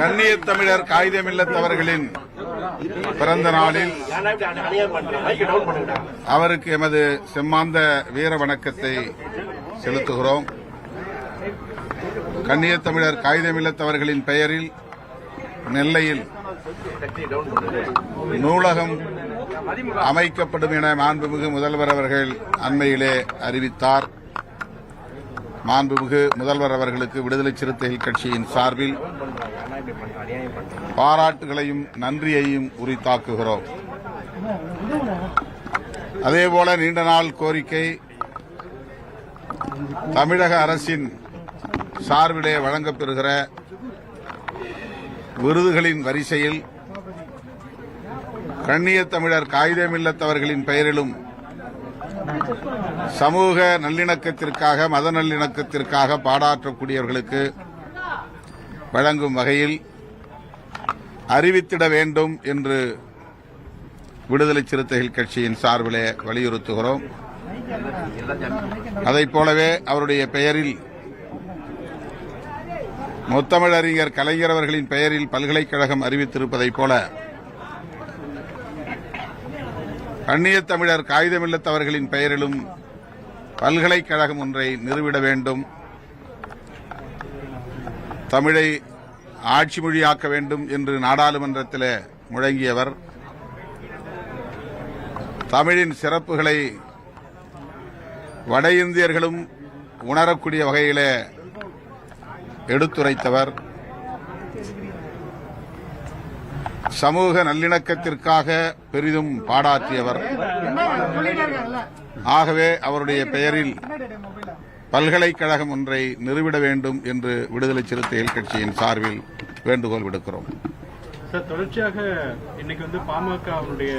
கண்ணியத் தமிழர் காகிதமில்லத்தவர்களின் பிறந்த நாளில் அவருக்கு எமது செம்மாந்த வீர வணக்கத்தை செலுத்துகிறோம். கண்ணியத் தமிழர் காகிதமில்லத்தவர்களின் பெயரில் நெல்லையில் நூலகம் அமைக்கப்படும் என மாண்புமிகு முதல்வர் அவர்கள் அண்மையிலே அறிவித்தார். மாண்புமிகு முதல்வர் அவர்களுக்கு விடுதலை சிறுத்தைகள் கட்சியின் சார்பில் பாராட்டுகளையும் நன்றியையும் உரித்தாக்குகிறோம். அதேபோல நீண்ட நாள் கோரிக்கை தமிழக அரசின் சார்பிலே வழங்கப்பெறுகிற விருதுகளின் வரிசையில் கண்ணியத் தமிழர் காகிதமில்லத்தவர்களின் பெயரிலும் சமூக நல்லிணக்கத்திற்காக மத நல்லிணக்கத்திற்காக பாடாற்றக்கூடியவர்களுக்கு வழங்கும் வகையில் அறிவித்திட வேண்டும் என்று விடுதலை சிறுத்தைகள் கட்சியின் சார்பிலே வலியுறுத்துகிறோம். அதைப் போலவே அவருடைய பெயரில் முத்தமிழறிஞர் கலைஞர் அவர்களின் பெயரில் பல்கலைக்கழகம் அறிவித்திருப்பதைப் போல கண்ணியத் தமிழர் காகிதமில்லத்தவர்களின் பெயரிலும் பல்கலைக்கழகம் ஒன்றை நிறுவிட வேண்டும், தமிழை ஆட்சி மொழியாக்க வேண்டும் என்று நாடாளுமன்றத்தில் முழங்கியவர். தமிழின் சிறப்புகளை வட இந்தியர்களும் உணரக்கூடிய வகையிலே எடுத்துரைத்தவர். சமூக நல்லிணக்கத்திற்காக பெரிதும் பாடாற்றியவர். ஆகவே அவருடைய பெயரில் பல்கலைக்கழகம் ஒன்றை நிறுவிட வேண்டும் என்று விடுதலை சிறுத்தைகள் கட்சியின் சார்பில் வேண்டுகோள் விடுக்கிறோம். சார், தொடர்ச்சியாக இன்னைக்கு பாமகவுடைய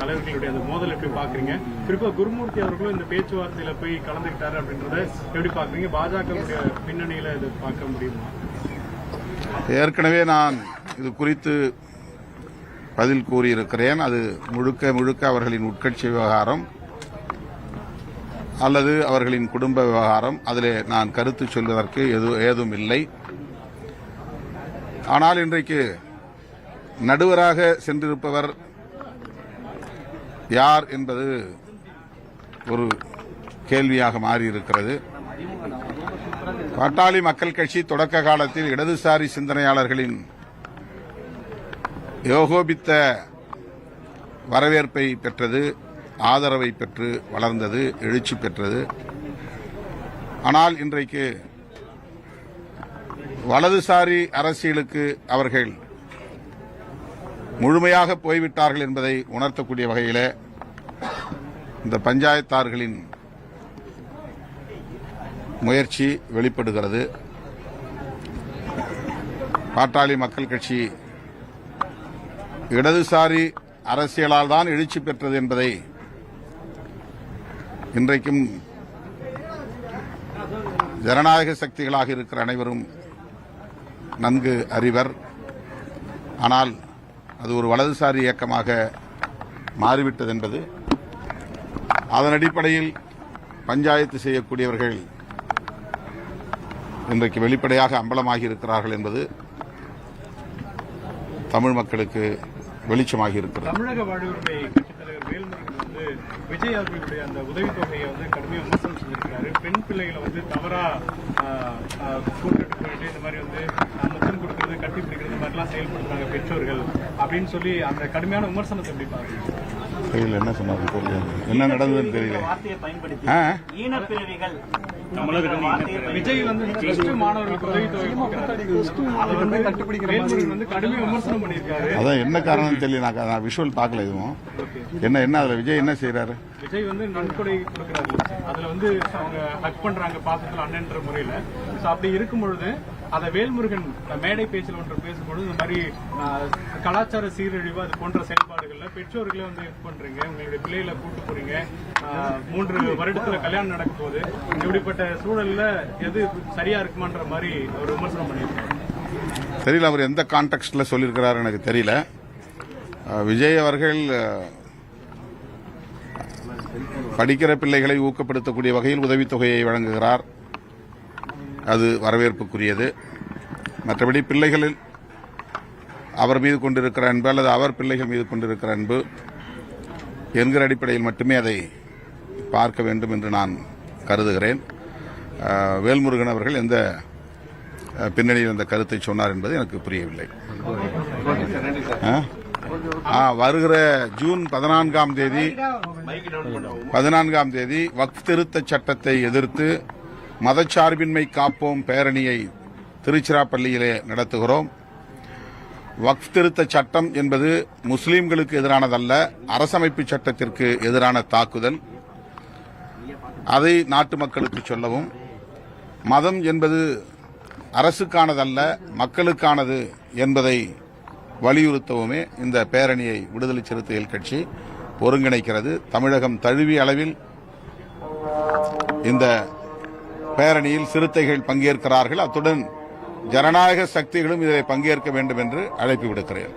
தலைவர்களுடைய அந்த மோதல் எப்படி பாக்குறீங்க? குறிப்பா குருமூர்த்தி அவர்களும் இந்த பேச்சுவார்த்தையில போய் கலந்துக்கிட்டாரு அப்படின்றத எப்படி பாக்குறீங்க? பாஜக பின்னணியில இது பார்க்க முடியுமா? ஏற்கனவே நான் இது குறித்து பதில் கூறியிருக்கிறேன். அது முழுக்க முழுக்க அவர்களின் உட்கட்சி விவகாரம் அல்லது அவர்களின் குடும்ப விவகாரம். அதிலே நான் கருத்து சொல்வதற்கு ஏதும் இல்லை. ஆனால் இன்றைக்கு நடுவராக சென்றிருப்பவர் யார் என்பது ஒரு கேள்வியாக மாறியிருக்கிறது. பாட்டாளி மக்கள் கட்சி தொடக்க காலத்தில் இடதுசாரி சிந்தனையாளர்களின் ஏகோபித்த வரவேற்பை பெற்றது, ஆதரவை பெற்று வளர்ந்தது, எழுச்சி பெற்றது. ஆனால் இன்றைக்கு வலதுசாரி அரசியலுக்கு அவர்கள் முழுமையாக போய்விட்டார்கள் என்பதை உணர்த்தக்கூடிய வகையில் இந்த பஞ்சாயத்தார்களின் முயற்சி வெளிப்படுகிறது. பாட்டாளி மக்கள் கட்சி இடதுசாரி அரசியலால் தான் எழுச்சி பெற்றது என்பதை இன்றைக்கும் ஜனநாயக சக்திகளாக இருக்கிற அனைவரும் நன்கு அறிவர். ஆனால் அது ஒரு வலதுசாரி இயக்கமாக மாறிவிட்டது என்பது, அதன் அடிப்படையில் பஞ்சாயத்து செய்யக்கூடியவர்கள் இன்றைக்கு வெளிப்படையாக அம்பலமாகி இருக்கிறார்கள் என்பது தமிழ் மக்களுக்கு வெளிச்சமாகி இருக்கிறது. தமிழக வாழ்வுரிமை கட்சித் தலைவர் வேல்முருகன் விஜய் அவர்களுடைய அந்த உதவித்தொகையை கடுமையாக விமர்சனம் செஞ்சிருக்காரு. பெண் பிள்ளைகளை தவறா கூட்டிட்டு போயிட்டு இந்த மாதிரி முத்தம் கொடுக்கறது, கட்டி பிடிக்கிறது, இந்த மாதிரிலாம் செயல்படுத்துறாங்க பெற்றோர்கள் அப்படின்னு சொல்லி அந்த கடுமையான விமர்சனத்தை எப்படி பாருங்க? தெரியல, என்ன சொன்னாங்க தெரியல, என்ன நடந்ததுன்னு தெரியல. விஜய் மாணவர்களுக்கு கடுமையாக விமர்சனம் பண்ணியிருக்காரு. அதான் என்ன காரணம் தெரியல, நான் விஷுவல் பார்க்கல எதுவும். என்ன அதுல விஜய் என்ன செய்யறாரு? விஜய் நன்கொடை கொடுக்கிறாரு. அதுல அவங்க ஹக் பண்றாங்க பாசத்துல அண்ணன்ற முறையில. அப்படி இருக்கும் பொழுது அதை வேல்முருகன் மேடை பேச்சில் ஒன்று பேசும்பொழுது இந்த மாதிரி கலாச்சார சீரழிவு அது போன்ற செயல்பாடுகள்ல பெற்றோர்களே இது பண்றீங்க, உங்களுடைய பிள்ளைகளை கூட்டு போறீங்க, 3 வருடத்துல கல்யாணம் நடக்க போகுது, இப்படிப்பட்ட சூழல்ல எது சரியா இருக்குமான்ற மாதிரி ஒரு விமர்சனம் பண்ணியிருக்காரு. தெரியல, அவர் எந்த கான்டெக்ட்ல சொல்லியிருக்கிறாரு எனக்கு தெரியல. விஜய் அவர்கள் படிக்கிற பிள்ளைகளை ஊக்கப்படுத்தக்கூடிய வகையில் உதவித்தொகையை வழங்குகிறார். அது வரவேற்புக்குரியது. மற்றபடி பிள்ளைகளில் அவர் மீது கொண்டிருக்கிற அன்பு அல்லது அவர் பிள்ளைகள் மீது கொண்டிருக்கிற அன்பு என்கிற அடிப்படையில் மட்டுமே அதை பார்க்க வேண்டும் என்று நான் கருதுகிறேன். வேல்முருகன் அவர்கள் எந்த பின்னணியில் அந்த கருத்தை சொன்னார் என்பது எனக்கு புரியவில்லை. வருகிற ஜூன் 14ஆம் தேதி வக்ஃப் திருத்த சட்டத்தை எதிர்த்து மதச்சார்பின்மை காப்போம் பேரணியை திருச்சிராப்பள்ளியிலே நடத்துகிறோம். வக்ஃப் திருத்த சட்டம் என்பது முஸ்லீம்களுக்கு எதிரானதல்ல, அரசமைப்பு சட்டத்திற்கு எதிரான தாக்குதல். அதை நாட்டு மக்களுக்கு சொல்லவும், மதம் என்பது அரசுக்கானதல்ல மக்களுக்கானது என்பதை வலியுறுத்தவுமே இந்த பேரணியை விடுதலை சிறுத்தைகள் கட்சி ஒருங்கிணைக்கிறது. தமிழகம் தழுவிய அளவில் இந்த பேரணியில் சிறுத்தைகள் பங்கேற்கிறார்கள். அத்துடன் ஜனநாயக சக்திகளும் இதில் பங்கேற்க வேண்டும் என்று அழைப்பு விடுக்கிறேன்.